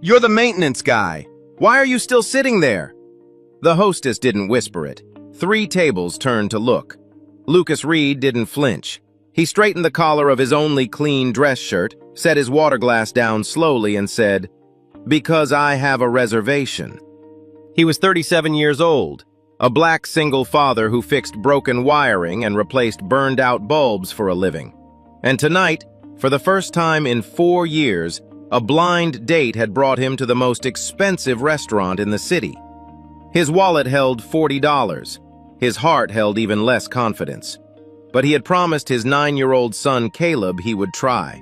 You're the maintenance guy. Why are you still sitting there? The hostess didn't whisper it. 3 tables turned to look. Lucas Reed didn't flinch. He straightened the collar of his only clean dress shirt, set his water glass down slowly, and said, "Because I have a reservation." He was 37 years old, a black single father who fixed broken wiring and replaced burned-out bulbs for a living. And tonight, for the first time in 4 years, a blind date had brought him to the most expensive restaurant in the city. His wallet held $40. His heart held even less confidence. But he had promised his 9-year-old son Caleb he would try.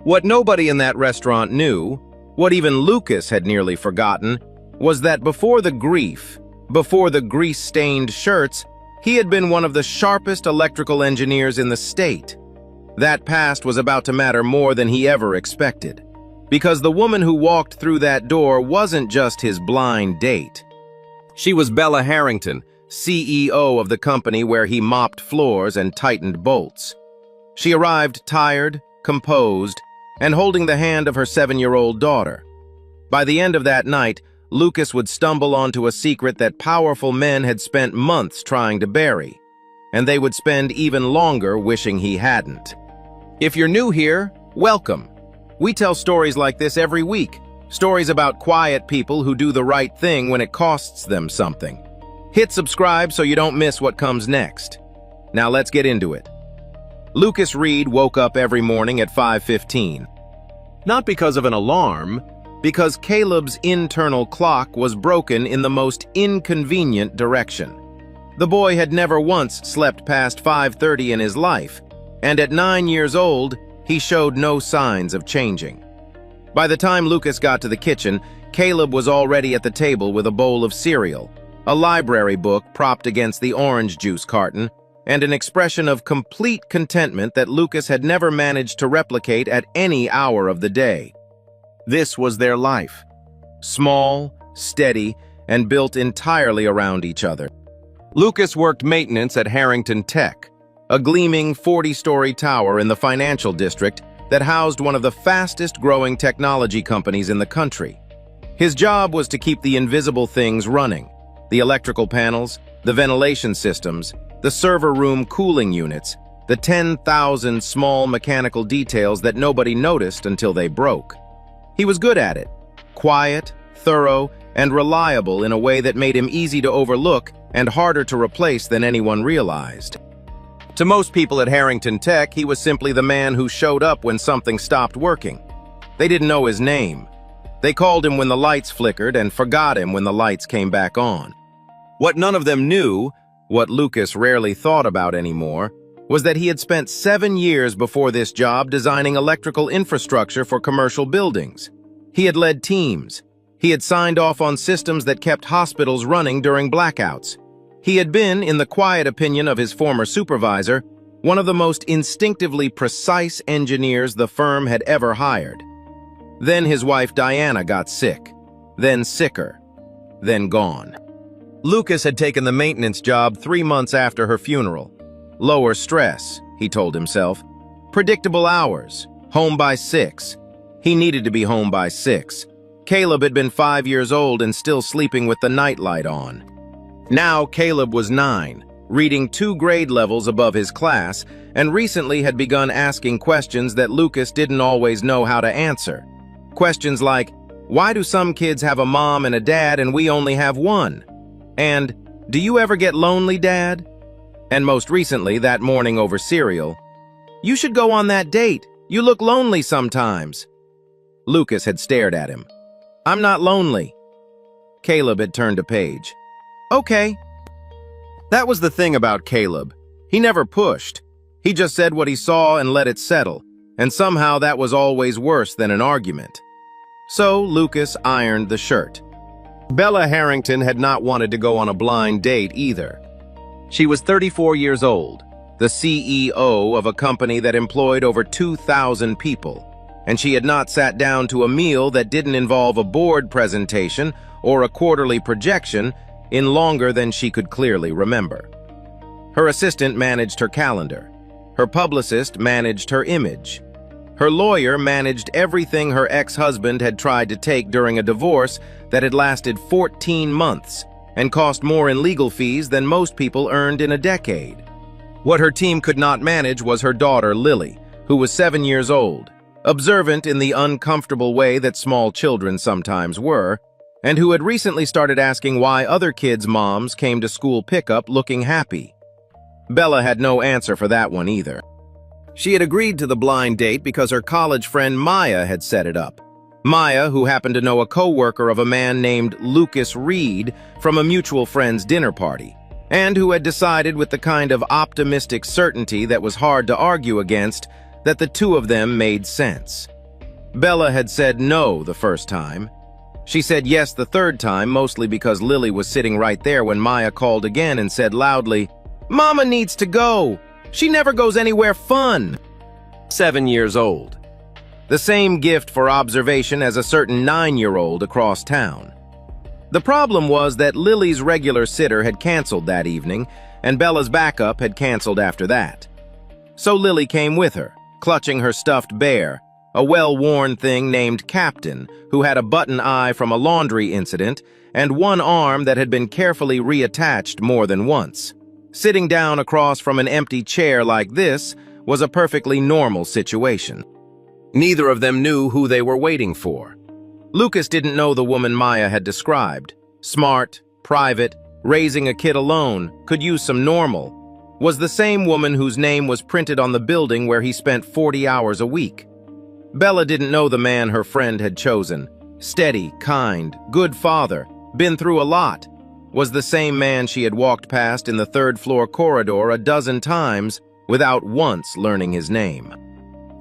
What nobody in that restaurant knew, what even Lucas had nearly forgotten, was that before the grief, before the grease-stained shirts, he had been one of the sharpest electrical engineers in the state. That past was about to matter more than he ever expected. Because the woman who walked through that door wasn't just his blind date. She was Bella Harrington, CEO of the company where he mopped floors and tightened bolts. She arrived tired, composed, and holding the hand of her 7-year-old daughter. By the end of that night, Lucas would stumble onto a secret that powerful men had spent months trying to bury, and they would spend even longer wishing he hadn't. If you're new here, welcome. We tell stories like this every week, stories about quiet people who do the right thing when it costs them something. Hit subscribe so you don't miss what comes next. Now let's get into it. Lucas Reed woke up every morning at 5:15. Not because of an alarm, because Caleb's internal clock was broken in the most inconvenient direction. The boy had never once slept past 5:30 in his life, and at 9 years old, he showed no signs of changing. By the time Lucas got to the kitchen, Caleb was already at the table with a bowl of cereal, a library book propped against the orange juice carton, and an expression of complete contentment that Lucas had never managed to replicate at any hour of the day. This was their life. Small, steady, and built entirely around each other. Lucas worked maintenance at Harrington Tech, a gleaming 40-story tower in the financial district that housed one of the fastest-growing technology companies in the country. His job was to keep the invisible things running: the electrical panels, the ventilation systems, the server room cooling units, the 10,000 small mechanical details that nobody noticed until they broke. He was good at it, quiet, thorough, and reliable in a way that made him easy to overlook and harder to replace than anyone realized. To most people at Harrington Tech, he was simply the man who showed up when something stopped working. They didn't know his name. They called him when the lights flickered and forgot him when the lights came back on. What none of them knew, what Lucas rarely thought about anymore, was that he had spent 7 years before this job designing electrical infrastructure for commercial buildings. He had led teams. He had signed off on systems that kept hospitals running during blackouts. He had been, in the quiet opinion of his former supervisor, one of the most instinctively precise engineers the firm had ever hired. Then his wife Diana got sick, then sicker, then gone. Lucas had taken the maintenance job 3 months after her funeral. Lower stress, he told himself. Predictable hours, home by 6. He needed to be home by 6. Caleb had been 5 years old and still sleeping with the nightlight on. Now Caleb was 9, reading 2 grade levels above his class, and recently had begun asking questions that Lucas didn't always know how to answer. Questions like, why do some kids have a mom and a dad and we only have one? And, do you ever get lonely, Dad? And most recently, that morning over cereal, you should go on that date. You look lonely sometimes. Lucas had stared at him. I'm not lonely. Caleb had turned a page. Okay. That was the thing about Caleb. He never pushed. He just said what he saw and let it settle, and somehow that was always worse than an argument. So Lucas ironed the shirt. Bella Harrington had not wanted to go on a blind date either. She was 34 years old, the CEO of a company that employed over 2,000 people, and she had not sat down to a meal that didn't involve a board presentation or a quarterly projection in longer than she could clearly remember. Her assistant managed her calendar. Her publicist managed her image. Her lawyer managed everything her ex-husband had tried to take during a divorce that had lasted 14 months and cost more in legal fees than most people earned in a decade. What her team could not manage was her daughter, Lily, who was 7 years old, observant in the uncomfortable way that small children sometimes were, and who had recently started asking why other kids' moms came to school pickup looking happy. Bella had no answer for that one either. She had agreed to the blind date because her college friend Maya had set it up. Maya, who happened to know a co-worker of a man named Lucas Reed from a mutual friend's dinner party, and who had decided with the kind of optimistic certainty that was hard to argue against that the two of them made sense. Bella had said no the first time. She said yes the third time, mostly because Lily was sitting right there when Maya called again and said loudly, "Mama needs to go. She never goes anywhere fun." 7 years old. The same gift for observation as a certain 9-year-old across town. The problem was that Lily's regular sitter had canceled that evening, and Bella's backup had canceled after that. So Lily came with her, clutching her stuffed bear, a well-worn thing named Captain, who had a button eye from a laundry incident and one arm that had been carefully reattached more than once. Sitting down across from an empty chair like this was a perfectly normal situation. Neither of them knew who they were waiting for. Lucas didn't know the woman Maya had described. Smart, private, raising a kid alone, could use some normal. Was the same woman whose name was printed on the building where he spent 40 hours a week. Bella didn't know the man her friend had chosen. Steady, kind, good father, been through a lot. Was the same man she had walked past in the third-floor corridor a dozen times without once learning his name.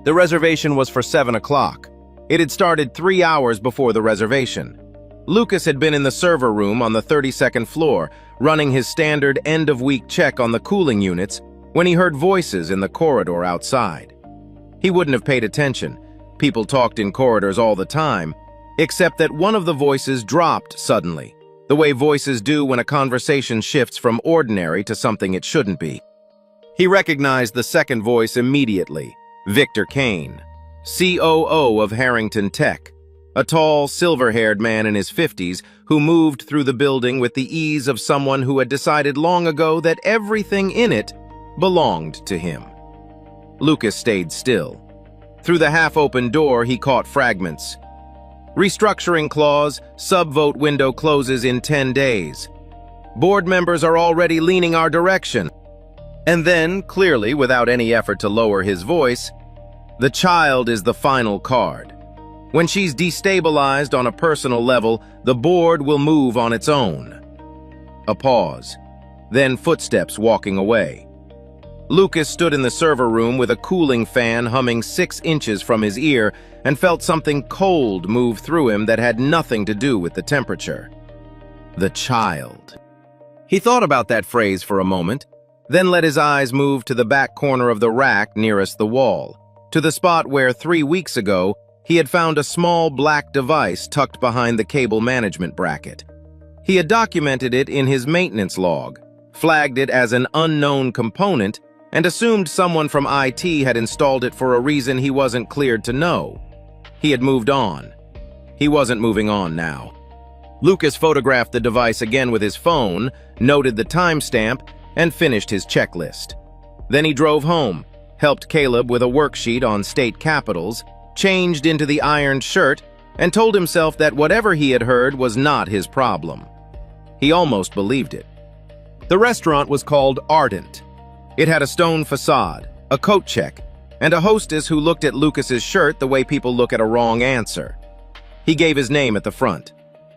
The reservation was for 7 o'clock. It had started 3 hours before the reservation. Lucas had been in the server room on the 32nd floor, running his standard end-of-week check on the cooling units, when he heard voices in the corridor outside. He wouldn't have paid attention. People talked in corridors all the time, except that one of the voices dropped suddenly, the way voices do when a conversation shifts from ordinary to something it shouldn't be. He recognized the second voice immediately, Victor Kane, COO of Harrington Tech, a tall, silver-haired man in his 50s who moved through the building with the ease of someone who had decided long ago that everything in it belonged to him. Lucas stayed still. Through the half-open door, he caught fragments. Restructuring clause, subvote window closes in 10 days. Board members are already leaning our direction. And then, clearly without any effort to lower his voice, the child is the final card. When she's destabilized on a personal level, the board will move on its own. A pause, then footsteps walking away. Lucas stood in the server room with a cooling fan humming 6 inches from his ear and felt something cold move through him that had nothing to do with the temperature. The child. He thought about that phrase for a moment, then let his eyes move to the back corner of the rack nearest the wall, to the spot where 3 weeks ago he had found a small black device tucked behind the cable management bracket. He had documented it in his maintenance log, flagged it as an unknown component, and assumed someone from IT had installed it for a reason he wasn't cleared to know. He had moved on. He wasn't moving on now. Lucas photographed the device again with his phone, noted the timestamp, and finished his checklist. Then he drove home, helped Caleb with a worksheet on state capitals, changed into the ironed shirt, and told himself that whatever he had heard was not his problem. He almost believed it. The restaurant was called Ardent. It had a stone facade, a coat check, and a hostess who looked at Lucas's shirt the way people look at a wrong answer. He gave his name at the front.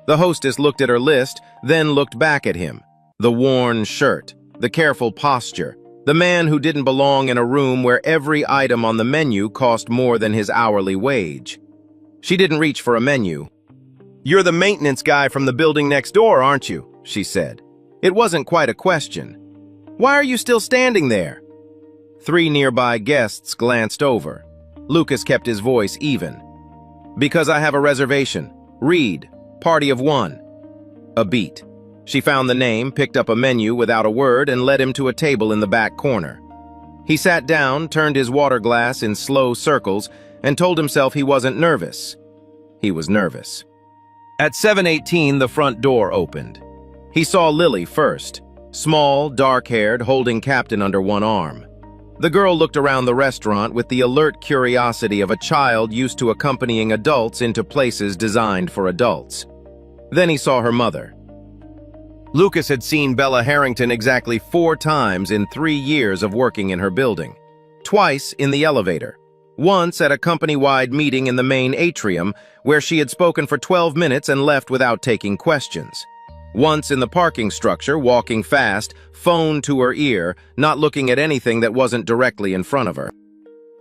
The hostess looked at her list, then looked back at him. The worn shirt, the careful posture, the man who didn't belong in a room where every item on the menu cost more than his hourly wage. She didn't reach for a menu. "You're the maintenance guy from the building next door, aren't you?" she said. It wasn't quite a question. "Why are you still standing there?" 3 nearby guests glanced over. Lucas kept his voice even. "Because I have a reservation. Reed, party of 1. A beat. She found the name, picked up a menu without a word, and led him to a table in the back corner. He sat down, turned his water glass in slow circles, and told himself he wasn't nervous. He was nervous. At 7:18, the front door opened. He saw Lily first, small, dark-haired, holding Captain under one arm. The girl looked around the restaurant with the alert curiosity of a child used to accompanying adults into places designed for adults. Then he saw her mother. Lucas had seen Bella Harrington exactly 4 times in 3 years of working in her building. Twice in the elevator. Once at a company-wide meeting in the main atrium where she had spoken for 12 minutes and left without taking questions. Once in the parking structure, walking fast, phone to her ear, not looking at anything that wasn't directly in front of her.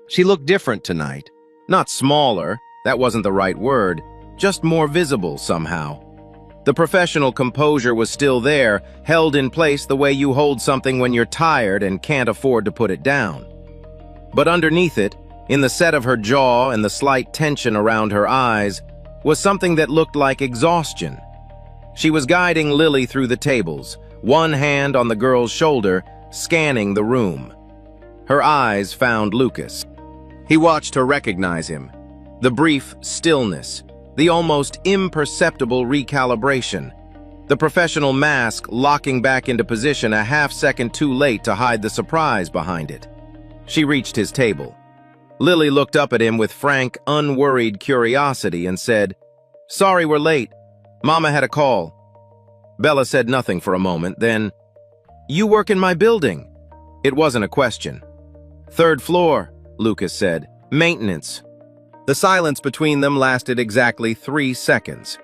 She looked different tonight. Not smaller, that wasn't the right word, just more visible somehow. The professional composure was still there, held in place the way you hold something when you're tired and can't afford to put it down. But underneath it, in the set of her jaw and the slight tension around her eyes, was something that looked like exhaustion. She was guiding Lily through the tables, one hand on the girl's shoulder, scanning the room. Her eyes found Lucas. He watched her recognize him. The brief stillness, the almost imperceptible recalibration, the professional mask locking back into position a half-second too late to hide the surprise behind it. She reached his table. Lily looked up at him with frank, unworried curiosity and said, "Sorry we're late. Mama had a call." Bella said nothing for a moment, then, "You work in my building." It wasn't a question. "3rd floor," Lucas said. "Maintenance." The silence between them lasted exactly 3 seconds.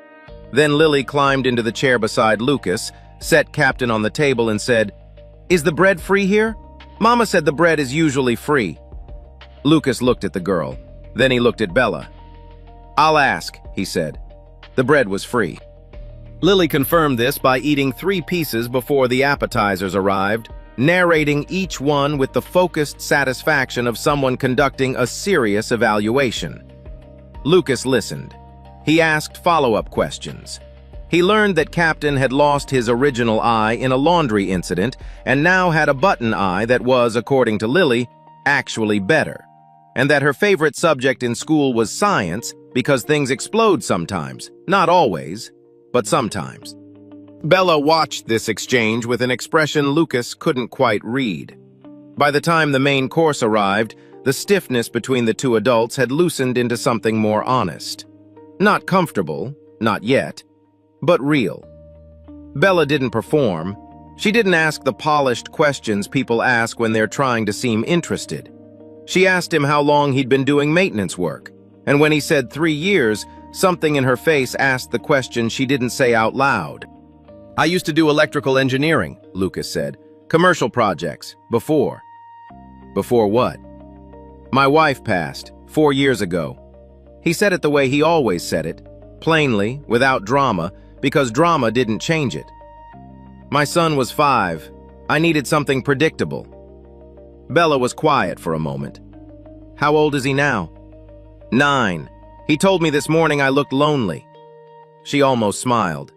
Then Lily climbed into the chair beside Lucas, set Captain on the table and said, "Is the bread free here? Mama said the bread is usually free." Lucas looked at the girl. Then he looked at Bella. "I'll ask," he said. The bread was free. Lily confirmed this by eating 3 pieces before the appetizers arrived, narrating each one with the focused satisfaction of someone conducting a serious evaluation. Lucas listened. He asked follow-up questions. He learned that Captain had lost his original eye in a laundry incident and now had a button eye that was, according to Lily, actually better, and that her favorite subject in school was science because things explode sometimes, not always, but sometimes. Bella watched this exchange with an expression Lucas couldn't quite read. By the time the main course arrived, the stiffness between the 2 adults had loosened into something more honest. Not comfortable, not yet, but real. Bella didn't perform. She didn't ask the polished questions people ask when they're trying to seem interested. She asked him how long he'd been doing maintenance work, and when he said 3 years, something in her face asked the question she didn't say out loud. "I used to do electrical engineering," Lucas said. "Commercial projects, before." "Before what?" "My wife passed, 4 years ago." He said it the way he always said it, plainly, without drama, because drama didn't change it. "My son was 5. I needed something predictable." Bella was quiet for a moment. "How old is he now?" 9. "He told me this morning I looked lonely." She almost smiled.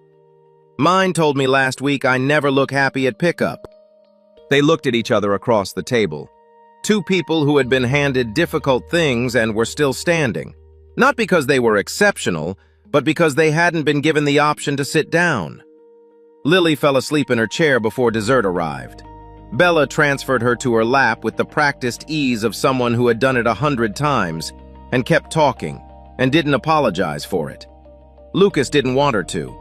"Mine told me last week I never look happy at pickup." They looked at each other across the table. 2 people who had been handed difficult things and were still standing. Not because they were exceptional, but because they hadn't been given the option to sit down. Lily fell asleep in her chair before dessert arrived. Bella transferred her to her lap with the practiced ease of someone who had done it 100 times, and kept talking, and didn't apologize for it. Lucas didn't want her to.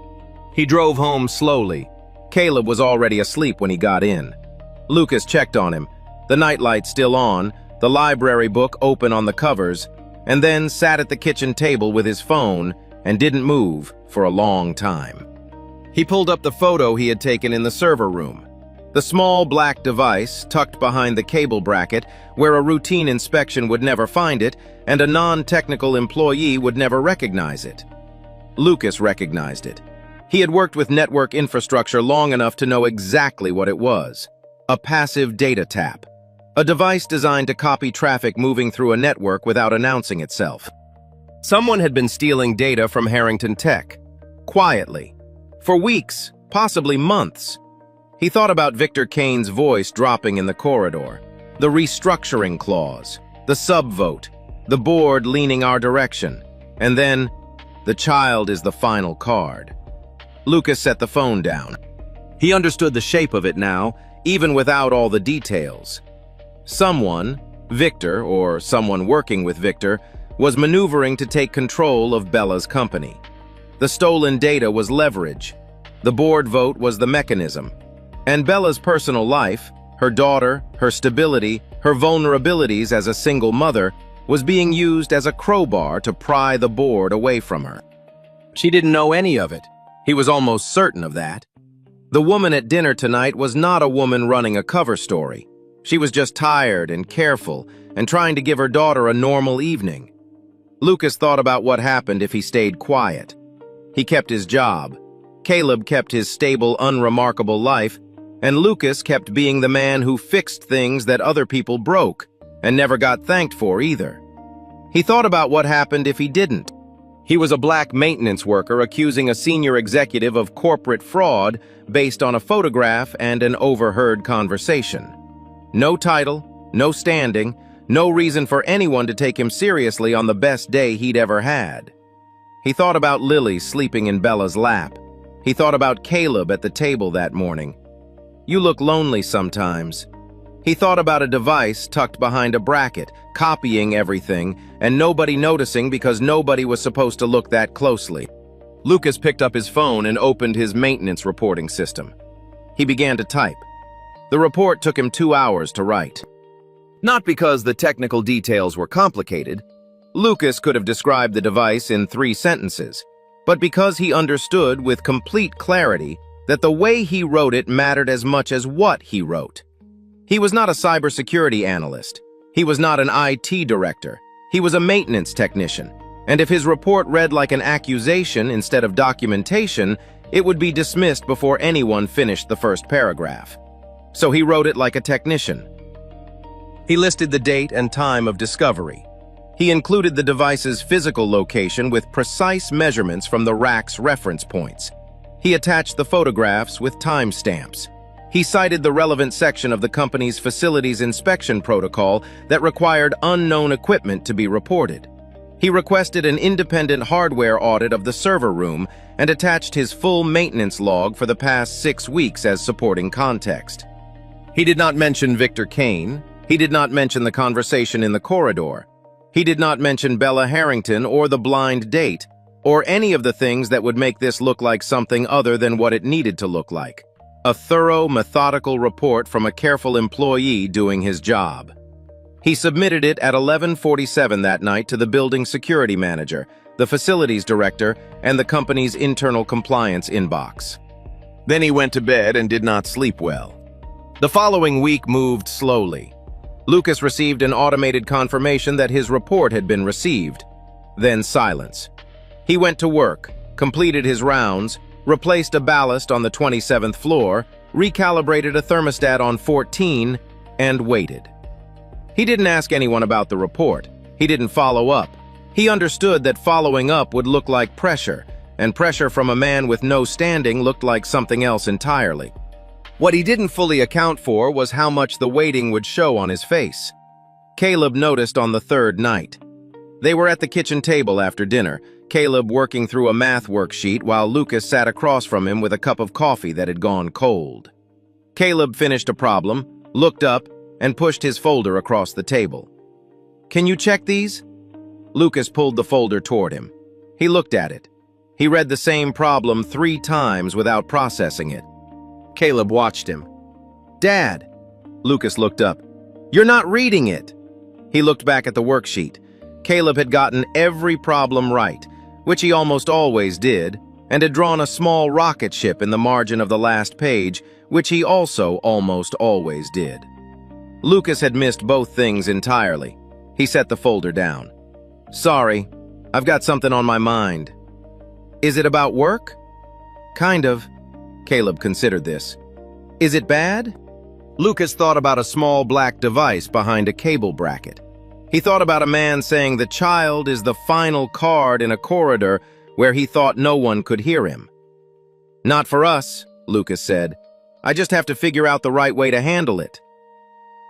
He drove home slowly. Caleb was already asleep when he got in. Lucas checked on him, the nightlight still on, the library book open on the covers, and then sat at the kitchen table with his phone and didn't move for a long time. He pulled up the photo he had taken in the server room. The small black device tucked behind the cable bracket where a routine inspection would never find it and a non-technical employee would never recognize it. Lucas recognized it. He had worked with network infrastructure long enough to know exactly what it was. A passive data tap. A device designed to copy traffic moving through a network without announcing itself. Someone had been stealing data from Harrington Tech. Quietly. For weeks, possibly months. He thought about Victor Kane's voice dropping in the corridor. The restructuring clause. The subvote. the board leaning our direction, and then, the child is the final card. Lucas set the phone down. He understood the shape of it now, even without all the details. Someone, Victor, or someone working with Victor, was maneuvering to take control of Bella's company. The stolen data was leverage. The board vote was the mechanism. And Bella's personal life, her daughter, her stability, her vulnerabilities as a single mother, was being used as a crowbar to pry the board away from her. She didn't know any of it. He was almost certain of that. The woman at dinner tonight was not a woman running a cover story. She was just tired and careful and trying to give her daughter a normal evening. Lucas thought about what happened if he stayed quiet. He kept his job. Caleb kept his stable, unremarkable life, and Lucas kept being the man who fixed things that other people broke and never got thanked for either. He thought about what happened if he didn't. He was a black maintenance worker accusing a senior executive of corporate fraud based on a photograph and an overheard conversation. No title, no standing, no reason for anyone to take him seriously on the best day he'd ever had. He thought about Lily sleeping in Bella's lap. He thought about Caleb at the table that morning. You look lonely sometimes. He thought about a device tucked behind a bracket, copying everything, and nobody noticing because nobody was supposed to look that closely. Lucas picked up his phone and opened his maintenance reporting system. He began to type. The report took him 2 hours to write. Not because the technical details were complicated. Lucas could have described the device in 3 sentences, but because he understood with complete clarity that the way he wrote it mattered as much as what he wrote. He was not a cybersecurity analyst. He was not an IT director. He was a maintenance technician, and if his report read like an accusation instead of documentation, it would be dismissed before anyone finished the first paragraph. So he wrote it like a technician. He listed the date and time of discovery. He included the device's physical location with precise measurements from the rack's reference points. He attached the photographs with timestamps. He cited the relevant section of the company's facilities inspection protocol that required unknown equipment to be reported. He requested an independent hardware audit of the server room and attached his full maintenance log for the past 6 weeks as supporting context. He did not mention Victor Kane. He did not mention the conversation in the corridor. He did not mention Bella Harrington or the blind date, or any of the things that would make this look like something other than what it needed to look like. A thorough, methodical report from a careful employee doing his job. He submitted it at 11:47 that night to the building security manager, the facilities director, and the company's internal compliance inbox. Then he went to bed and did not sleep well. The following week moved slowly. Lucas received an automated confirmation that his report had been received. Then silence. He went to work, completed his rounds, replaced a ballast on the 27th floor, recalibrated a thermostat on 14, and waited. He didn't ask anyone about the report. He didn't follow up. He understood that following up would look like pressure, and pressure from a man with no standing looked like something else entirely. What he didn't fully account for was how much the waiting would show on his face. Caleb noticed on the 3rd night. They were at the kitchen table after dinner, Caleb working through a math worksheet while Lucas sat across from him with a cup of coffee that had gone cold. Caleb finished a problem, looked up, and pushed his folder across the table. "Can you check these?" Lucas pulled the folder toward him. He looked at it. He read the same problem 3 times without processing it. Caleb watched him. "Dad," Lucas looked up. "You're not reading it." He looked back at the worksheet. Caleb had gotten every problem right, which he almost always did, and had drawn a small rocket ship in the margin of the last page, which he also almost always did. Lucas had missed both things entirely. He set the folder down. "Sorry, I've got something on my mind." "Is it about work?" "Kind of." Caleb considered this. "Is it bad?" Lucas thought about a small black device behind a cable bracket. He thought about a man saying the child is the final card in a corridor where he thought no one could hear him. "Not for us," Lucas said. "I just have to figure out the right way to handle it."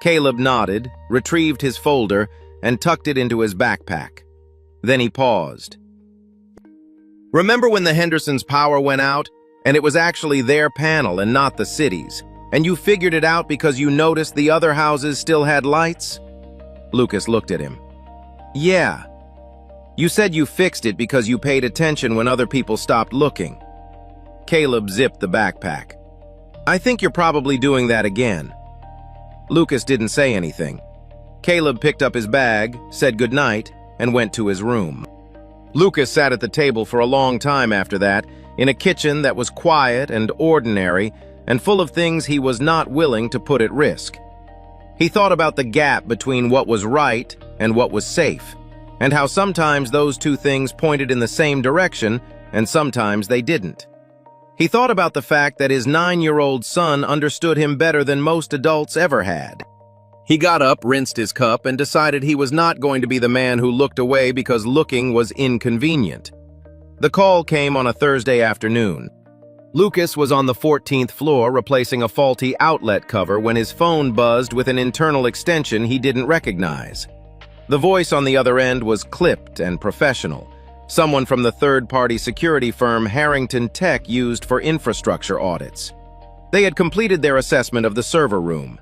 Caleb nodded, retrieved his folder, and tucked it into his backpack. Then he paused. Remember when the Hendersons' power went out, and it was actually their panel and not the city's, and you figured it out because you noticed the other houses still had lights? Lucas looked at him. Yeah. You said you fixed it because you paid attention when other people stopped looking. Caleb zipped the backpack. I think you're probably doing that again. Lucas didn't say anything. Caleb picked up his bag, said goodnight, and went to his room. Lucas sat at the table for a long time after that, in a kitchen that was quiet and ordinary and full of things he was not willing to put at risk. He thought about the gap between what was right and what was safe, and how sometimes those two things pointed in the same direction and sometimes they didn't. He thought about the fact that his 9-year-old son understood him better than most adults ever had. He got up, rinsed his cup, and decided he was not going to be the man who looked away because looking was inconvenient. The call came on a Thursday afternoon. Lucas was on the 14th floor replacing a faulty outlet cover when his phone buzzed with an internal extension he didn't recognize. The voice on the other end was clipped and professional. Someone from the third-party security firm Harrington Tech used for infrastructure audits. They had completed their assessment of the server room.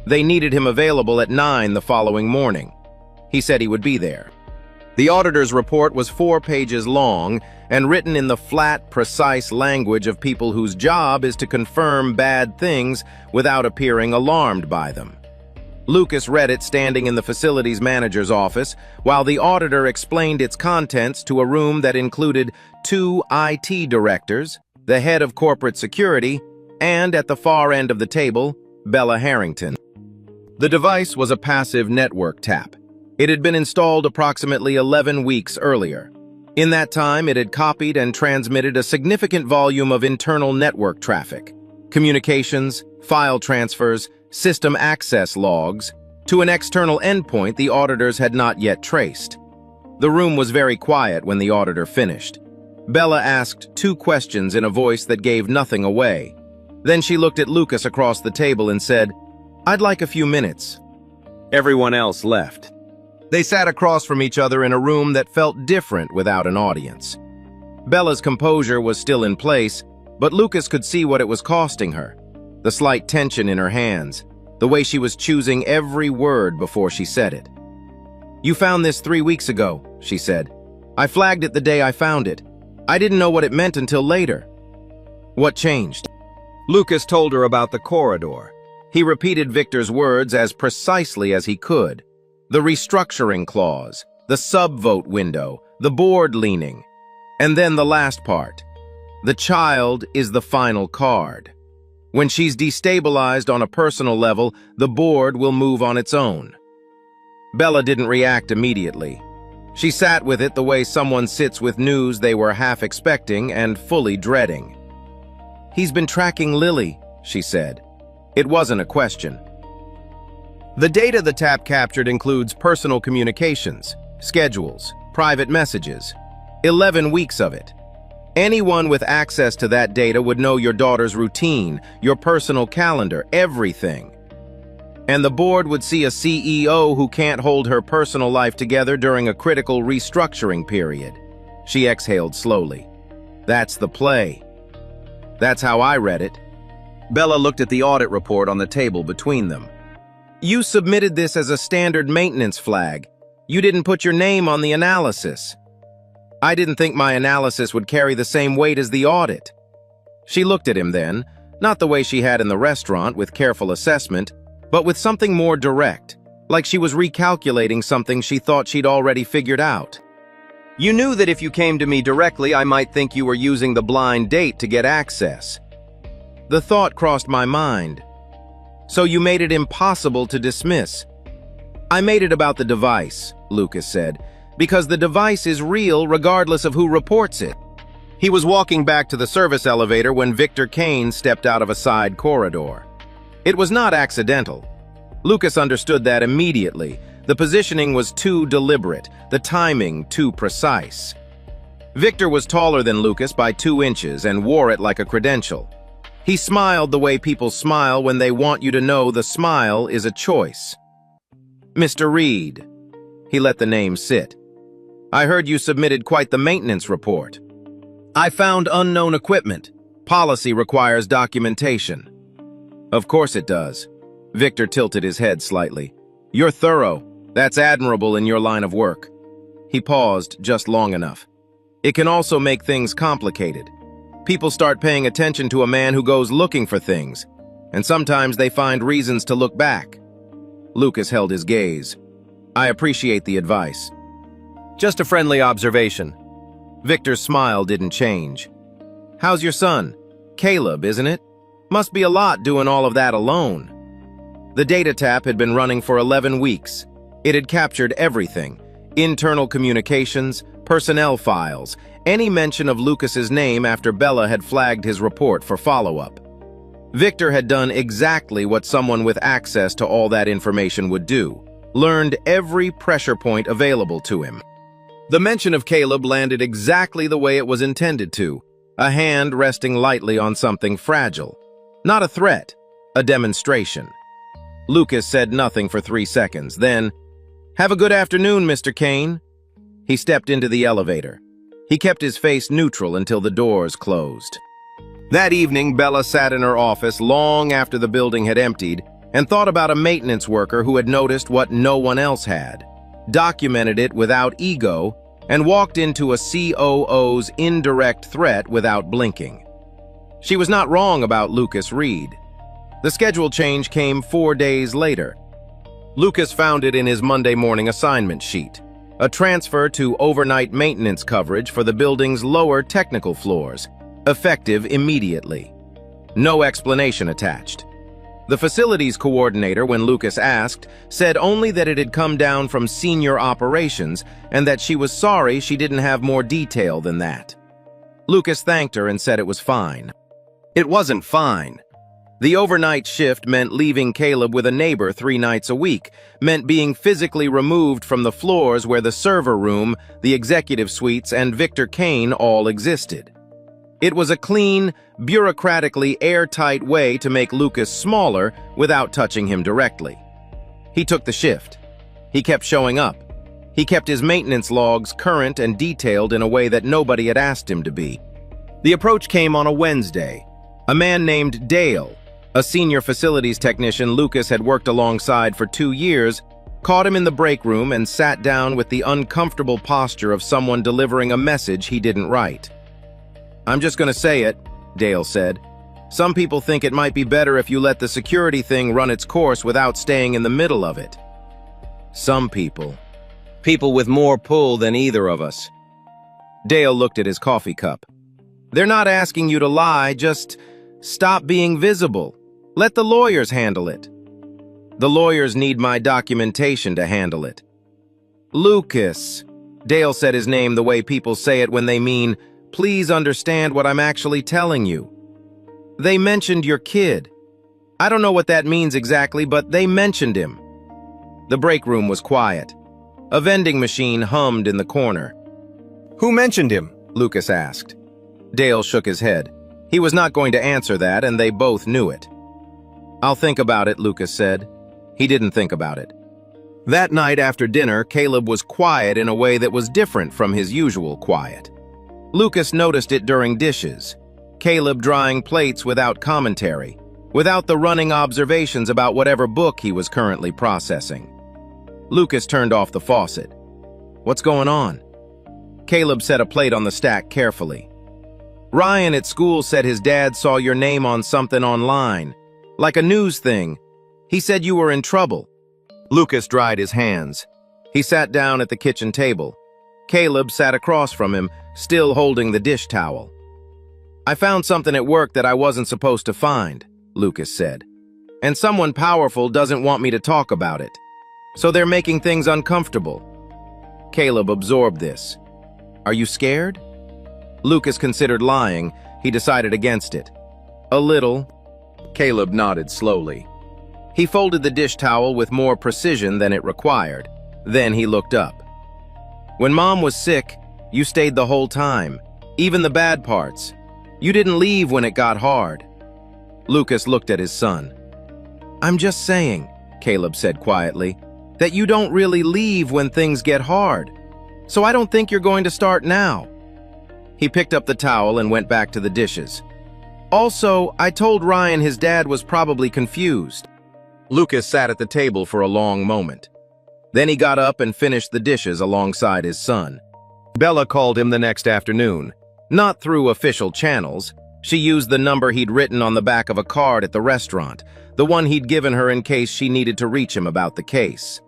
They needed him available at 9 the following morning. He said he would be there. The auditor's report was 4 pages long and written in the flat, precise language of people whose job is to confirm bad things without appearing alarmed by them. Lucas read it standing in the facilities manager's office, while the auditor explained its contents to a room that included 2 IT directors, the head of corporate security, and at the far end of the table, Bella Harrington. The device was a passive network tap. It had been installed approximately 11 weeks earlier. In that time, it had copied and transmitted a significant volume of internal network traffic, communications, file transfers, system access logs, to an external endpoint the auditors had not yet traced. The room was very quiet when the auditor finished. Bella asked 2 questions in a voice that gave nothing away. Then she looked at Lucas across the table and said, "I'd like a few minutes." Everyone else left. They sat across from each other in a room that felt different without an audience. Bella's composure was still in place, but Lucas could see what it was costing her. The slight tension in her hands, the way she was choosing every word before she said it. "You found this 3 weeks ago," she said. "I flagged it the day I found it. I didn't know what it meant until later." "What changed?" Lucas told her about the corridor. He repeated Victor's words as precisely as he could. The restructuring clause, the sub-vote window, the board leaning. And then the last part. The child is the final card. When she's destabilized on a personal level, the board will move on its own. Bella didn't react immediately. She sat with it the way someone sits with news they were half expecting and fully dreading. "He's been tracking Lily," she said. It wasn't a question. The data the tap captured includes personal communications, schedules, private messages. 11 weeks of it. Anyone with access to that data would know your daughter's routine, your personal calendar, everything. And the board would see a CEO who can't hold her personal life together during a critical restructuring period. She exhaled slowly. That's the play. That's how I read it. Bella looked at the audit report on the table between them. "You submitted this as a standard maintenance flag. You didn't put your name on the analysis." "I didn't think my analysis would carry the same weight as the audit." She looked at him then, not the way she had in the restaurant with careful assessment, but with something more direct, like she was recalculating something she thought she'd already figured out. "You knew that if you came to me directly, I might think you were using the blind date to get access." The thought crossed my mind. "So you made it impossible to dismiss." "I made it about the device," Lucas said, "because the device is real regardless of who reports it." He was walking back to the service elevator when Victor Kane stepped out of a side corridor. It was not accidental. Lucas understood that immediately. The positioning was too deliberate, the timing too precise. Victor was taller than Lucas by 2 inches and wore it like a credential. He smiled the way people smile when they want you to know the smile is a choice. "Mr. Reed." He let the name sit. I heard you submitted quite the maintenance report. I found unknown equipment. Policy requires documentation. Of course it does. Victor tilted his head slightly. You're thorough. That's admirable in your line of work. He paused just long enough. It can also make things complicated. People start paying attention to a man who goes looking for things, and sometimes they find reasons to look back. Lucas held his gaze. I appreciate the advice. Just a friendly observation. Victor's smile didn't change. How's your son? Caleb, isn't it? Must be a lot doing all of that alone. The data tap had been running for 11 weeks. It had captured everything: internal communications, personnel files, any mention of Lucas's name after Bella had flagged his report for follow-up. Victor had done exactly what someone with access to all that information would do, learned every pressure point available to him. The mention of Caleb landed exactly the way it was intended to, a hand resting lightly on something fragile. Not a threat, a demonstration. Lucas said nothing for 3 seconds, then, "Have a good afternoon, Mr. Kane." He stepped into the elevator. He kept his face neutral until the doors closed. That evening, Bella sat in her office long after the building had emptied and thought about a maintenance worker who had noticed what no one else had, documented it without ego, and walked into a COO's indirect threat without blinking. She was not wrong about Lucas Reed. The schedule change came 4 days later. Lucas found it in his Monday morning assignment sheet, a transfer to overnight maintenance coverage for the building's lower technical floors, effective immediately. No explanation attached. The facilities coordinator, when Lucas asked, said only that it had come down from senior operations and that she was sorry she didn't have more detail than that. Lucas thanked her and said it was fine. It wasn't fine. The overnight shift meant leaving Caleb with a neighbor 3 nights a week, meant being physically removed from the floors where the server room, the executive suites, and Victor Kane all existed. It was a clean, bureaucratically airtight way to make Lucas smaller without touching him directly. He took the shift. He kept showing up. He kept his maintenance logs current and detailed in a way that nobody had asked him to be. The approach came on a Wednesday. A man named Dale, a senior facilities technician Lucas had worked alongside for 2 years, caught him in the break room and sat down with the uncomfortable posture of someone delivering a message he didn't write. "I'm just going to say it," Dale said. "Some people think it might be better if you let the security thing run its course without staying in the middle of it." Some people. People with more pull than either of us. Dale looked at his coffee cup. "They're not asking you to lie, just stop being visible. Let the lawyers handle it." "The lawyers need my documentation to handle it." "Lucas." Dale said his name the way people say it when they mean, "Please understand what I'm actually telling you." "They mentioned your kid. I don't know what that means exactly, but they mentioned him." The break room was quiet. A vending machine hummed in the corner. "Who mentioned him?" Lucas asked. Dale shook his head. He was not going to answer that, and they both knew it. "I'll think about it," Lucas said. He didn't think about it. That night after dinner, Caleb was quiet in a way that was different from his usual quiet. Lucas noticed it during dishes. Caleb drying plates without commentary, without the running observations about whatever book he was currently processing. Lucas turned off the faucet. "What's going on?" Caleb set a plate on the stack carefully. "Ryan at school said his dad saw your name on something online, like a news thing. He said you were in trouble." Lucas dried his hands. He sat down at the kitchen table. Caleb sat across from him, still holding the dish towel. "I found something at work that I wasn't supposed to find," Lucas said. "And someone powerful doesn't want me to talk about it. So they're making things uncomfortable." Caleb absorbed this. "Are you scared?" Lucas considered lying. He decided against it. "A little." Caleb nodded slowly. He folded the dish towel with more precision than it required. Then he looked up. "When Mom was sick, you stayed the whole time, even the bad parts. You didn't leave when it got hard." Lucas looked at his son. "I'm just saying," Caleb said quietly. that you don't really leave when things get hard. So I don't think you're going to start now." He picked up the towel and went back to the dishes. "Also, I told Ryan his dad was probably confused." Lucas sat at the table for a long moment. Then he got up and finished the dishes alongside his son. Bella called him the next afternoon. Not through official channels. She used the number he'd written on the back of a card at the restaurant, the one he'd given her in case she needed to reach him about the case.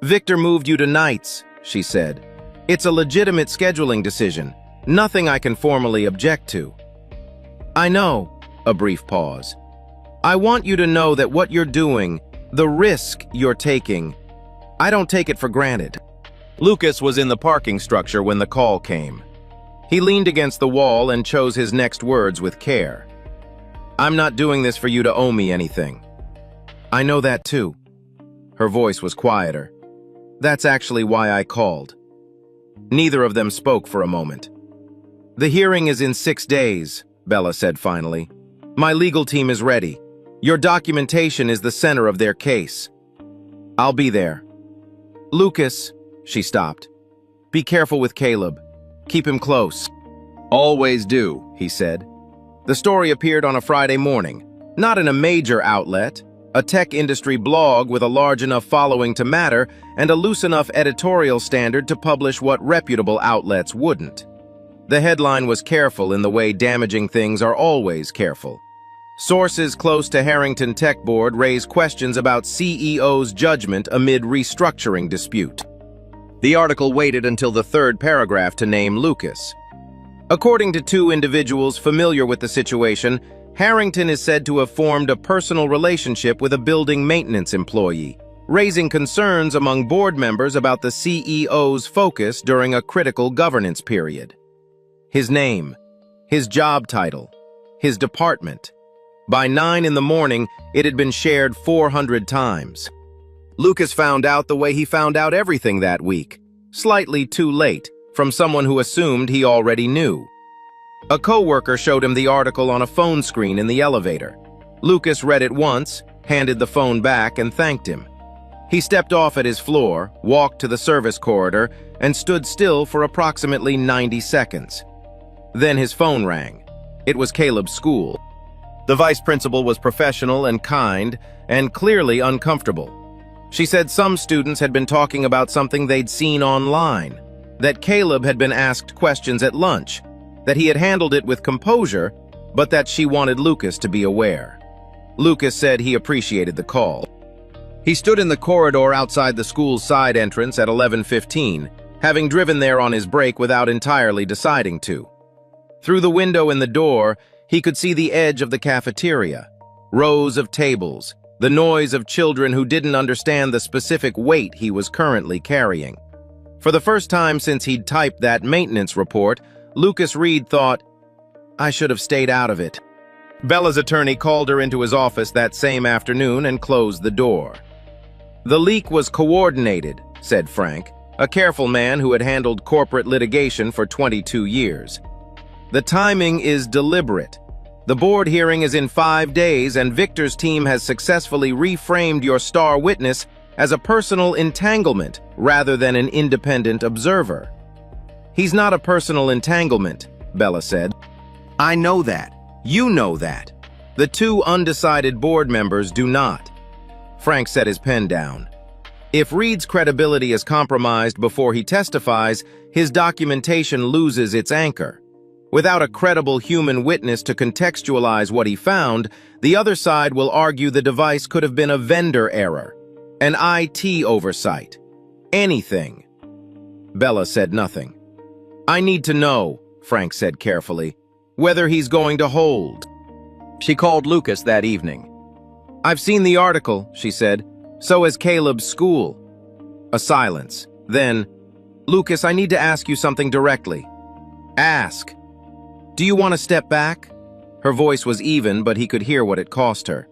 "Victor moved you to nights," she said. "It's a legitimate scheduling decision. Nothing I can formally object to." "I know." A brief pause. "I want you to know that what you're doing, the risk you're taking, I don't take it for granted." Lucas was in the parking structure when the call came. He leaned against the wall and chose his next words with care. "I'm not doing this for you to owe me anything." "I know that too." Her voice was quieter. "That's actually why I called." Neither of them spoke for a moment. "The hearing is in 6 days," Bella said finally. "My legal team is ready. Your documentation is the center of their case. I'll be there." "Lucas," she stopped. "Be careful with Caleb. Keep him close." "Always do," he said. The story appeared on a Friday morning, not in a major outlet, a tech industry blog with a large enough following to matter and a loose enough editorial standard to publish what reputable outlets wouldn't. The headline was careful in the way damaging things are always careful. Sources close to Harrington Tech Board raise questions about CEO's judgment amid restructuring dispute. The article waited until the third paragraph to name Lucas. According to two individuals familiar with the situation, Harrington is said to have formed a personal relationship with a building maintenance employee, raising concerns among board members about the CEO's focus during a critical governance period. His name, his job title, his department. By 9 in the morning, it had been shared 400 times. Lucas found out the way he found out everything that week, slightly too late, from someone who assumed he already knew. A coworker showed him the article on a phone screen in the elevator. Lucas read it once, handed the phone back, and thanked him. He stepped off at his floor, walked to the service corridor, and stood still for approximately 90 seconds. Then his phone rang. It was Caleb's school. The vice principal was professional and kind, and clearly uncomfortable. She said some students had been talking about something they'd seen online, that Caleb had been asked questions at lunch, that he had handled it with composure, but that she wanted Lucas to be aware. Lucas said he appreciated the call. He stood in the corridor outside the school's side entrance at 11:15, having driven there on his break without entirely deciding to. Through the window in the door, he could see the edge of the cafeteria, rows of tables, the noise of children who didn't understand the specific weight he was currently carrying. For the first time since he'd typed that maintenance report, Lucas Reed thought, "I should have stayed out of it." Bella's attorney called her into his office that same afternoon and closed the door. "The leak was coordinated," said Frank, a careful man who had handled corporate litigation for 22 years. "The timing is deliberate. The board hearing is in 5 days, and Victor's team has successfully reframed your star witness as a personal entanglement rather than an independent observer." "He's not a personal entanglement," Bella said. "I know that. You know that. The two undecided board members do not." Frank set his pen down. "If Reed's credibility is compromised before he testifies, his documentation loses its anchor. Without a credible human witness to contextualize what he found, the other side will argue the device could have been a vendor error, an IT oversight, anything." Bella said nothing. "I need to know," Frank said carefully, "whether he's going to hold." She called Lucas that evening. "I've seen the article," she said. "So has Caleb's school." A silence. Then, "Lucas, I need to ask you something directly." "Ask." "Do you want to step back?" Her voice was even, but he could hear what it cost her.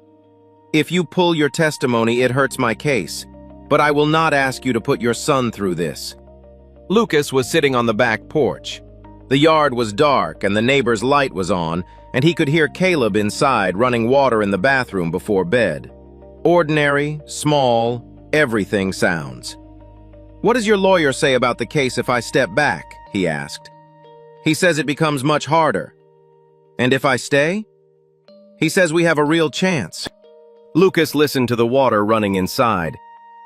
"If you pull your testimony, it hurts my case, but I will not ask you to put your son through this." Lucas was sitting on the back porch. The yard was dark and the neighbor's light was on, and he could hear Caleb inside running water in the bathroom before bed. Ordinary, small, Everything sounds. "What does your lawyer say about the case if I step back?" he asked. "He says it becomes much harder." "And if I stay?" "He says we have a real chance." Lucas listened to the water running inside.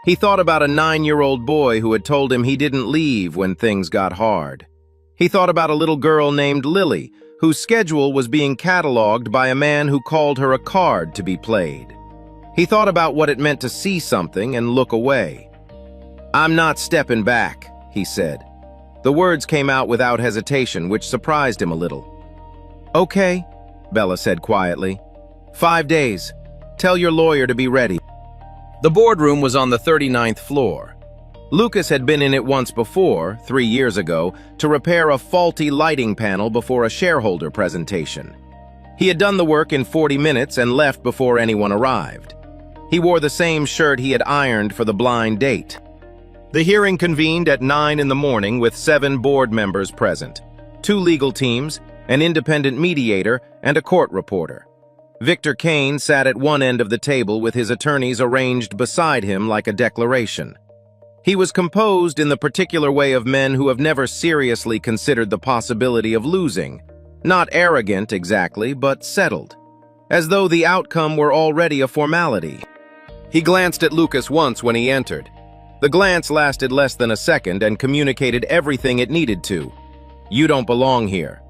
He thought about a 9-year-old boy who had told him he didn't leave when things got hard. He thought about a little girl named Lily, whose schedule was being cataloged by a man who called her a card to be played. He thought about what it meant to see something and look away. "I'm not stepping back," he said. The words came out without hesitation, which surprised him a little. "Okay," Bella said quietly. "5 days. Tell your lawyer to be ready." The boardroom was on the 39th floor. Lucas had been in it once before, 3 years ago, to repair a faulty lighting panel before a shareholder presentation. He had done the work in 40 minutes and left before anyone arrived. He wore the same shirt he had ironed for the blind date. The hearing convened at 9 in the morning with 7 board members present, 2 legal teams, an independent mediator, and a court reporter. Victor Kane sat at one end of the table with his attorneys arranged beside him like a declaration. He was composed in the particular way of men who have never seriously considered the possibility of losing. Not arrogant exactly, but settled, as though the outcome were already a formality. He glanced at Lucas once when he entered. The glance lasted less than a second and communicated everything it needed to. "You don't belong here."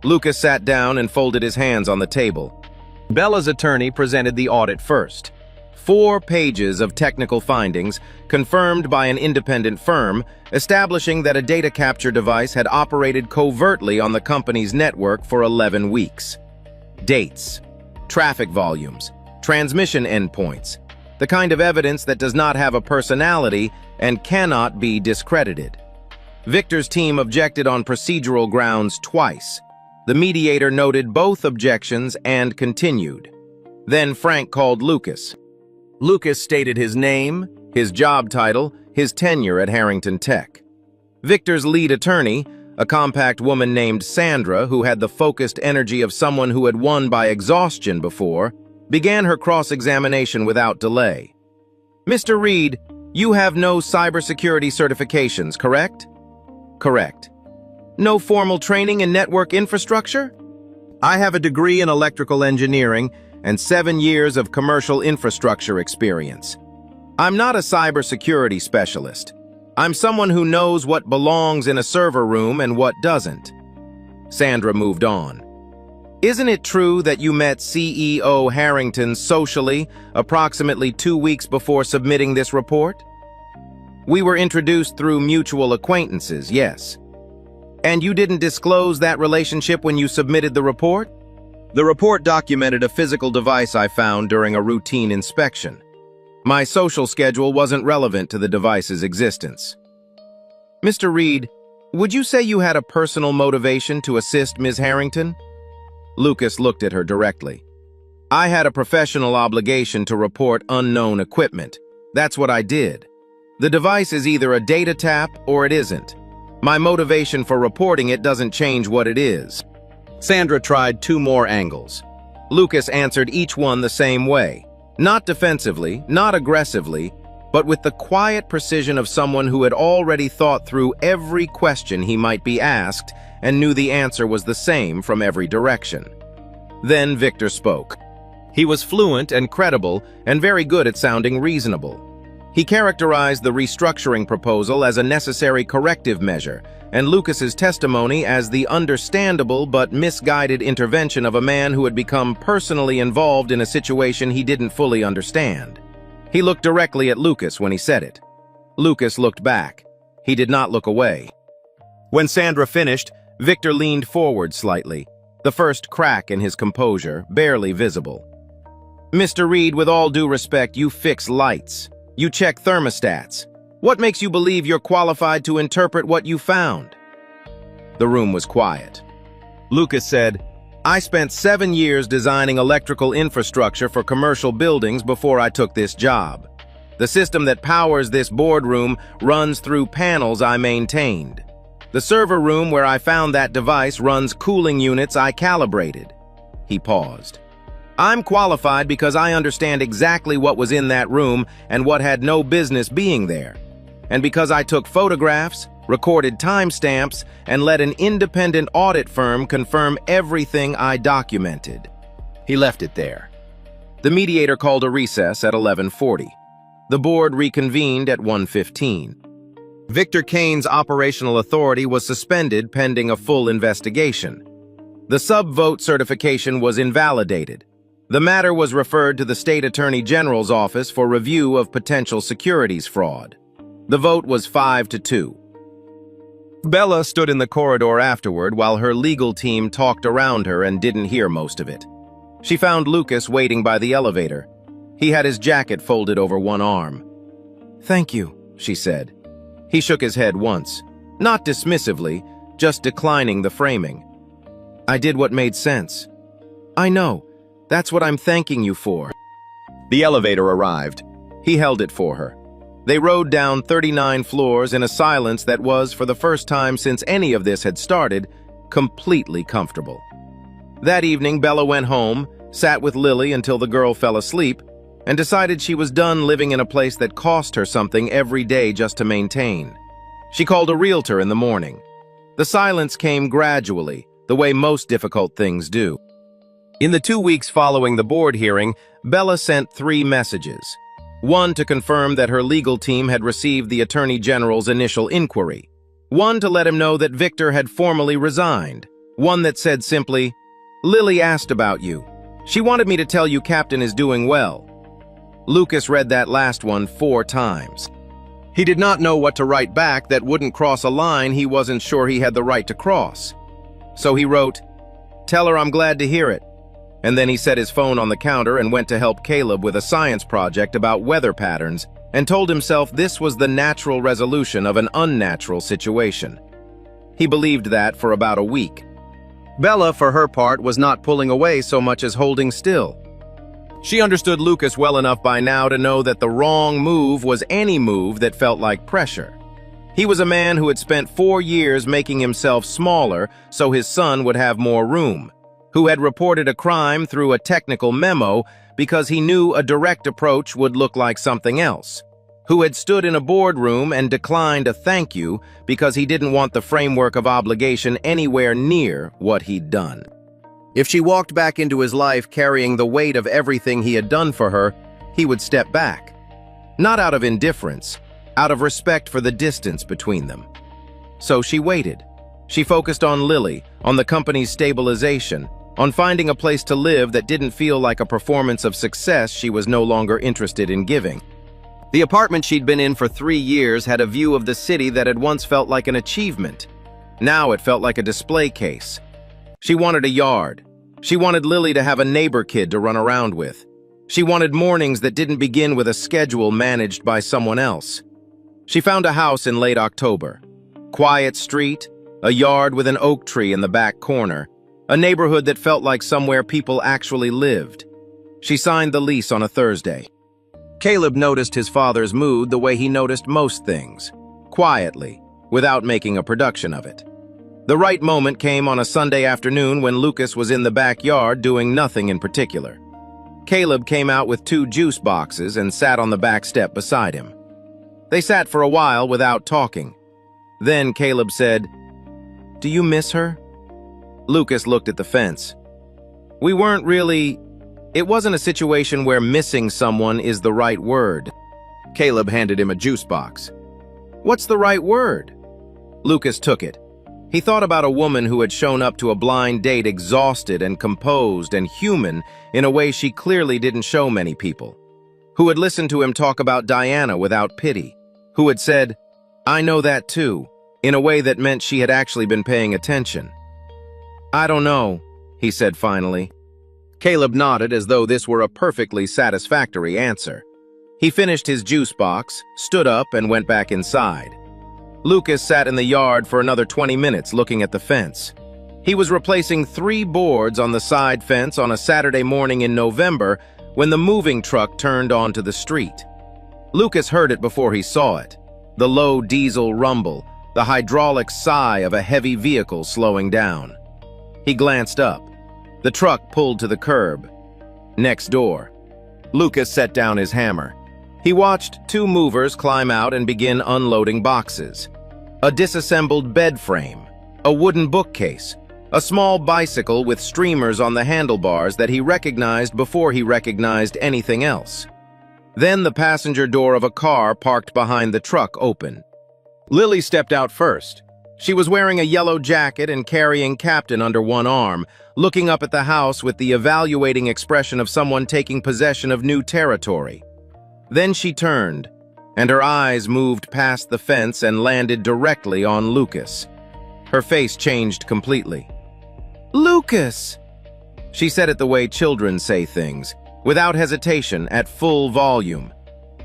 Lucas sat down and folded his hands on the table. Bella's attorney presented the audit first. 4 pages of technical findings, confirmed by an independent firm, establishing that a data capture device had operated covertly on the company's network for 11 weeks. Dates, traffic volumes, transmission endpoints, the kind of evidence that does not have a personality and cannot be discredited. Victor's team objected on procedural grounds twice. The mediator noted both objections and continued. Then Frank called Lucas. Lucas stated his name, his job title, his tenure at Harrington Tech. Victor's lead attorney, a compact woman named Sandra who had the focused energy of someone who had won by exhaustion before, began her cross-examination without delay. "Mr. Reed, you have no cybersecurity certifications, correct?" "Correct." "No formal training in network infrastructure?" "I have a degree in electrical engineering and 7 years of commercial infrastructure experience. I'm not a cybersecurity specialist. I'm someone who knows what belongs in a server room and what doesn't." Sandra moved on. "Isn't it true that you met CEO Harrington socially approximately 2 weeks before submitting this report?" "We were introduced through mutual acquaintances, yes." "And you didn't disclose that relationship when you submitted the report?" "The report documented a physical device I found during a routine inspection. My social schedule wasn't relevant to the device's existence." "Mr. Reed, would you say you had a personal motivation to assist Ms. Harrington?" Lucas looked at her directly. "I had a professional obligation to report unknown equipment. That's what I did. The device is either a data tap or it isn't. My motivation for reporting it doesn't change what it is." Sandra tried 2 more angles. Lucas answered each one the same way. Not defensively, not aggressively, but with the quiet precision of someone who had already thought through every question he might be asked and knew the answer was the same from every direction. Then Victor spoke. He was fluent and credible and very good at sounding reasonable. He characterized the restructuring proposal as a necessary corrective measure, and Lucas's testimony as the understandable but misguided intervention of a man who had become personally involved in a situation he didn't fully understand. He looked directly at Lucas when he said it. Lucas looked back. He did not look away. When Sandra finished, Victor leaned forward slightly, the first crack in his composure barely visible. "Mr. Reed, with all due respect, you fix lights. You check thermostats. What makes you believe you're qualified to interpret what you found?" The room was quiet. Lucas said, "I spent 7 years designing electrical infrastructure for commercial buildings before I took this job. The system that powers this boardroom runs through panels I maintained. The server room where I found that device runs cooling units I calibrated." He paused. I'm qualified because I understand exactly what was in that room and what had no business being there. And because I took photographs, recorded timestamps, and let an independent audit firm confirm everything I documented." He left it there. The mediator called a recess at 11:40. The board reconvened at 1:15. Victor Kane's operational authority was suspended pending a full investigation. The sub-vote certification was invalidated. The matter was referred to the State Attorney General's office for review of potential securities fraud. The vote was 5-2. Bella stood in the corridor afterward while her legal team talked around her and didn't hear most of it. She found Lucas waiting by the elevator. He had his jacket folded over one arm. "Thank you," she said. He shook his head once, not dismissively, just declining the framing. "I did what made sense." "I know. That's what I'm thanking you for." The elevator arrived. He held it for her. They rode down 39 floors in a silence that was, for the first time since any of this had started, completely comfortable. That evening, Bella went home, sat with Lily until the girl fell asleep, and decided she was done living in a place that cost her something every day just to maintain. She called a realtor in the morning. The silence came gradually, the way most difficult things do. In the 2 weeks following the board hearing, Bella sent 3 messages. One to confirm that her legal team had received the Attorney General's initial inquiry. One to let him know that Victor had formally resigned. One that said simply, "Lily asked about you. She wanted me to tell you Captain is doing well." Lucas read that last one 4 times. He did not know what to write back that wouldn't cross a line he wasn't sure he had the right to cross. So he wrote, "Tell her I'm glad to hear it." And then he set his phone on the counter and went to help Caleb with a science project about weather patterns and told himself this was the natural resolution of an unnatural situation. He believed that for about a week. Bella, for her part, was not pulling away so much as holding still. She understood Lucas well enough by now to know that the wrong move was any move that felt like pressure. He was a man who had spent 4 years making himself smaller so his son would have more room, who had reported a crime through a technical memo because he knew a direct approach would look like something else, who had stood in a boardroom and declined a thank you because he didn't want the framework of obligation anywhere near what he'd done. If she walked back into his life carrying the weight of everything he had done for her, he would step back. Not out of indifference, out of respect for the distance between them. So she waited. She focused on Lily, on the company's stabilization, on finding a place to live that didn't feel like a performance of success she was no longer interested in giving. The apartment she'd been in for 3 years had a view of the city that had once felt like an achievement. Now it felt like a display case. She wanted a yard. She wanted Lily to have a neighbor kid to run around with. She wanted mornings that didn't begin with a schedule managed by someone else. She found a house in late October. Quiet street, a yard with an oak tree in the back corner, a neighborhood that felt like somewhere people actually lived. She signed the lease on a Thursday. Caleb noticed his father's mood the way he noticed most things, quietly, without making a production of it. The right moment came on a Sunday afternoon when Lucas was in the backyard doing nothing in particular. Caleb came out with 2 juice boxes and sat on the back step beside him. They sat for a while without talking. Then Caleb said, "Do you miss her?" Lucas looked at the fence. "We weren't really... It wasn't a situation where missing someone is the right word." Caleb handed him a juice box. "What's the right word?" Lucas took it. He thought about a woman who had shown up to a blind date exhausted and composed and human in a way she clearly didn't show many people, who had listened to him talk about Diana without pity, who had said, "I know that too," in a way that meant she had actually been paying attention. "I don't know," he said finally. Caleb nodded as though this were a perfectly satisfactory answer. He finished his juice box, stood up, and went back inside. Lucas sat in the yard for another 20 minutes looking at the fence. He was replacing 3 boards on the side fence on a Saturday morning in November when the moving truck turned onto the street. Lucas heard it before he saw it. The low diesel rumble, the hydraulic sigh of a heavy vehicle slowing down. He glanced up. The truck pulled to the curb. Next door. Lucas set down his hammer. He watched two movers climb out and begin unloading boxes. A disassembled bed frame, a wooden bookcase, a small bicycle with streamers on the handlebars that he recognized before he recognized anything else. Then the passenger door of a car parked behind the truck opened. Lily stepped out first. She was wearing a yellow jacket and carrying Captain under one arm, looking up at the house with the evaluating expression of someone taking possession of new territory. Then she turned, and her eyes moved past the fence and landed directly on Lucas. Her face changed completely. "Lucas!" She said it the way children say things, without hesitation, at full volume.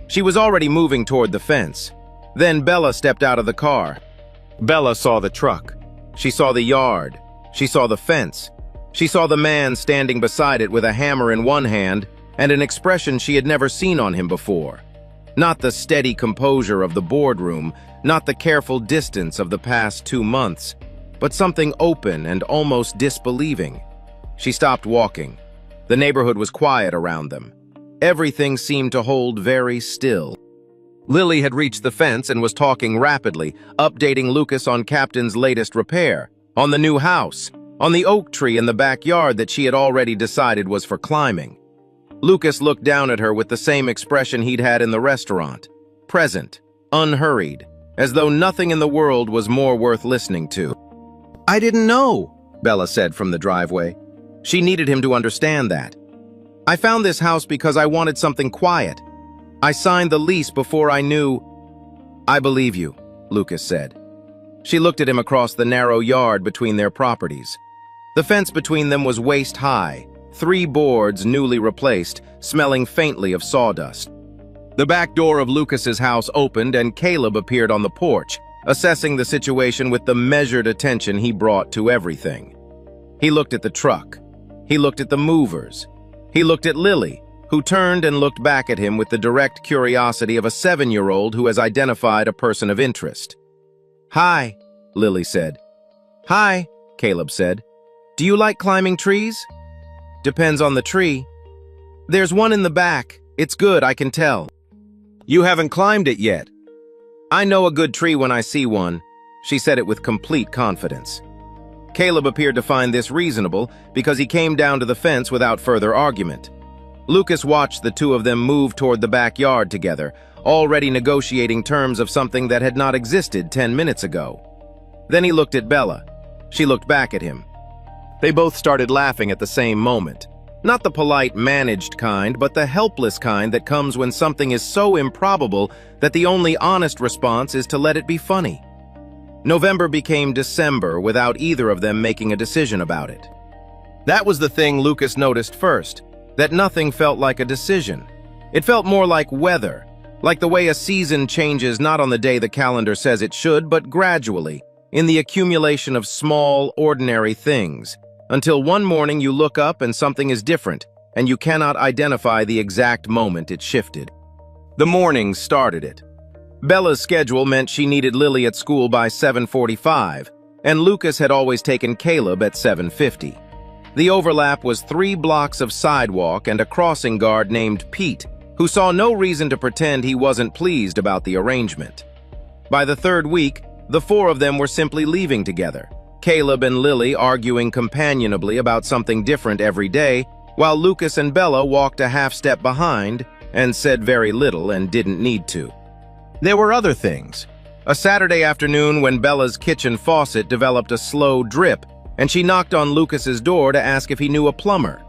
She was already moving toward the fence. Then Bella stepped out of the car. Bella saw the truck. She saw the yard. She saw the fence. She saw the man standing beside it with a hammer in one hand and an expression she had never seen on him before. Not the steady composure of the boardroom, not the careful distance of the past 2 months, but something open and almost disbelieving. She stopped walking. The neighborhood was quiet around them. Everything seemed to hold very still. Lily had reached the fence and was talking rapidly, updating Lucas on Captain's latest repair, on the new house, on the oak tree in the backyard that she had already decided was for climbing. Lucas looked down at her with the same expression he'd had in the restaurant, present, unhurried, as though nothing in the world was more worth listening to. "I didn't know," Bella said from the driveway. She needed him to understand that. "I found this house because I wanted something quiet. I signed the lease before I knew—" "I believe you," Lucas said. She looked at him across the narrow yard between their properties. The fence between them was waist-high, 3 boards newly replaced, smelling faintly of sawdust. The back door of Lucas's house opened and Caleb appeared on the porch, assessing the situation with the measured attention he brought to everything. He looked at the truck. He looked at the movers. He looked at Lily, who turned and looked back at him with the direct curiosity of a 7-year-old who has identified a person of interest. "Hi," Lily said. "Hi," Caleb said. "Do you like climbing trees?" "Depends on the tree." "There's one in the back. It's good, I can tell." "You haven't climbed it yet." "I know a good tree when I see one." She said it with complete confidence. Caleb appeared to find this reasonable because he came down to the fence without further argument. Lucas watched the two of them move toward the backyard together, already negotiating terms of something that had not existed 10 minutes ago. Then he looked at Bella. She looked back at him. They both started laughing at the same moment. Not the polite, managed kind, but the helpless kind that comes when something is so improbable that the only honest response is to let it be funny. November became December without either of them making a decision about it. That was the thing Lucas noticed first, that nothing felt like a decision. It felt more like weather, like the way a season changes not on the day the calendar says it should, but gradually, in the accumulation of small, ordinary things, until one morning you look up and something is different, and you cannot identify the exact moment it shifted. The morning started it. Bella's schedule meant she needed Lily at school by 7:45, and Lucas had always taken Caleb at 7:50. The overlap was 3 blocks of sidewalk and a crossing guard named Pete, who saw no reason to pretend he wasn't pleased about the arrangement. By the 3rd week, the 4 of them were simply leaving together, Caleb and Lily arguing companionably about something different every day, while Lucas and Bella walked a half-step behind and said very little and didn't need to. There were other things. A Saturday afternoon when Bella's kitchen faucet developed a slow drip, and she knocked on Lucas's door to ask if he knew a plumber.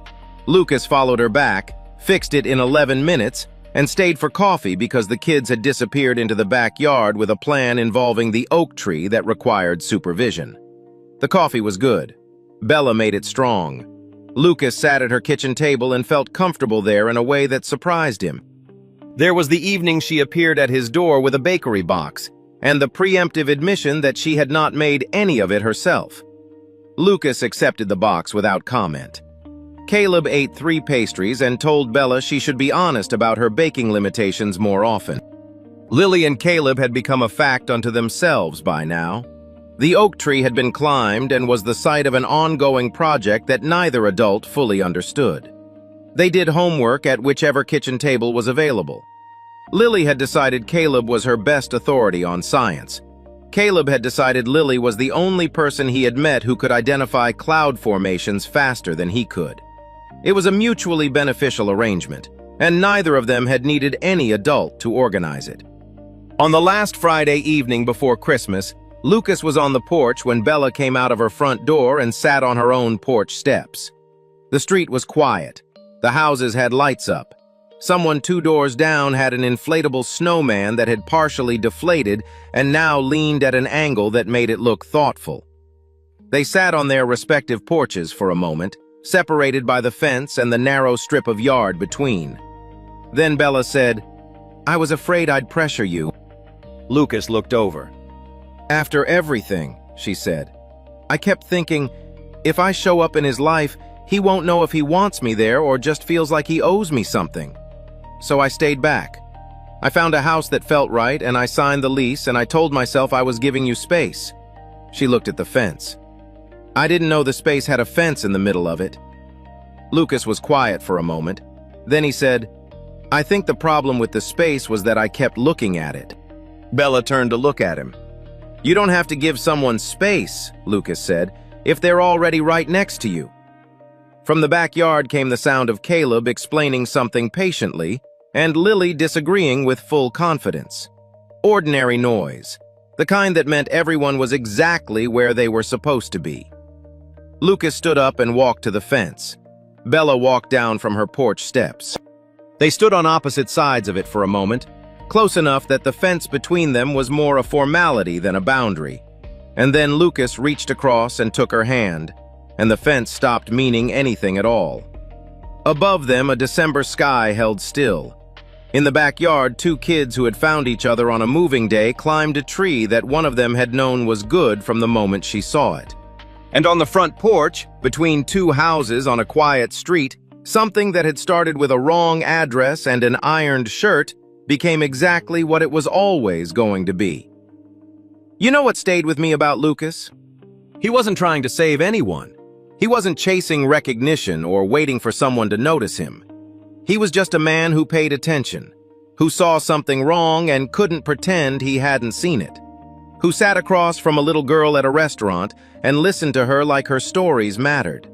Lucas followed her back, fixed it in 11 minutes, and stayed for coffee because the kids had disappeared into the backyard with a plan involving the oak tree that required supervision. The coffee was good. Bella made it strong. Lucas sat at her kitchen table and felt comfortable there in a way that surprised him. There was the evening she appeared at his door with a bakery box, and the preemptive admission that she had not made any of it herself. Lucas accepted the box without comment. Caleb ate 3 pastries and told Bella she should be honest about her baking limitations more often. Lily and Caleb had become a fact unto themselves by now. The oak tree had been climbed and was the site of an ongoing project that neither adult fully understood. They did homework at whichever kitchen table was available. Lily had decided Caleb was her best authority on science. Caleb had decided Lily was the only person he had met who could identify cloud formations faster than he could. It was a mutually beneficial arrangement, and neither of them had needed any adult to organize it. On the last Friday evening before Christmas, Lucas was on the porch when Bella came out of her front door and sat on her own porch steps. The street was quiet. The houses had lights up. Someone 2 doors down had an inflatable snowman that had partially deflated and now leaned at an angle that made it look thoughtful. They sat on their respective porches for a moment, separated by the fence and the narrow strip of yard between. Then Bella said, "I was afraid I'd pressure you." Lucas looked over. "After everything," she said, "I kept thinking, if I show up in his life, he won't know if he wants me there or just feels like he owes me something. So I stayed back. I found a house that felt right, and I signed the lease, and I told myself I was giving you space." She looked at the fence. "I didn't know the space had a fence in the middle of it." Lucas was quiet for a moment. Then he said, "I think the problem with the space was that I kept looking at it." Bella turned to look at him. "You don't have to give someone space," Lucas said, "if they're already right next to you." From the backyard came the sound of Caleb explaining something patiently, and Lily disagreeing with full confidence. Ordinary noise, the kind that meant everyone was exactly where they were supposed to be. Lucas stood up and walked to the fence. Bella walked down from her porch steps. They stood on opposite sides of it for a moment, close enough that the fence between them was more a formality than a boundary. And then Lucas reached across and took her hand, and the fence stopped meaning anything at all. Above them, a December sky held still. In the backyard, 2 kids who had found each other on a moving day climbed a tree that one of them had known was good from the moment she saw it. And on the front porch, between 2 houses on a quiet street, something that had started with a wrong address and an ironed shirt became exactly what it was always going to be. You know what stayed with me about Lucas? He wasn't trying to save anyone. He wasn't chasing recognition or waiting for someone to notice him. He was just a man who paid attention, who saw something wrong and couldn't pretend he hadn't seen it, who sat across from a little girl at a restaurant and listened to her like her stories mattered,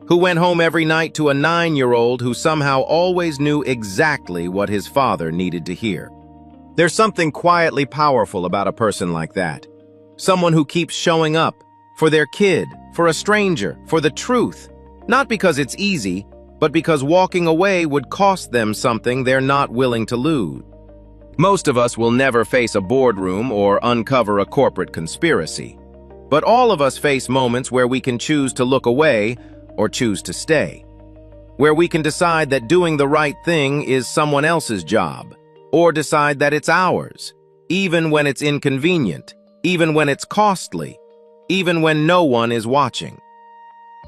who went home every night to a 9-year-old who somehow always knew exactly what his father needed to hear. There's something quietly powerful about a person like that. Someone who keeps showing up for their kid, for a stranger, for the truth, not because it's easy, but because walking away would cost them something they're not willing to lose. Most of us will never face a boardroom or uncover a corporate conspiracy, but all of us face moments where we can choose to look away or choose to stay, where we can decide that doing the right thing is someone else's job, or decide that it's ours, even when it's inconvenient, even when it's costly, even when no one is watching.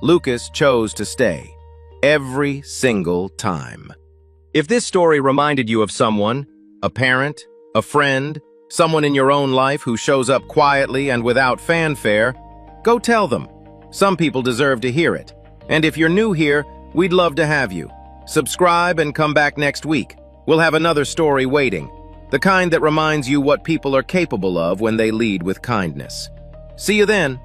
Lucas chose to stay, every single time. If this story reminded you of someone, a parent, a friend, someone in your own life who shows up quietly and without fanfare, go tell them. Some people deserve to hear it. And if you're new here, we'd love to have you. Subscribe and come back next week. We'll have another story waiting, the kind that reminds you what people are capable of when they lead with kindness. See you then.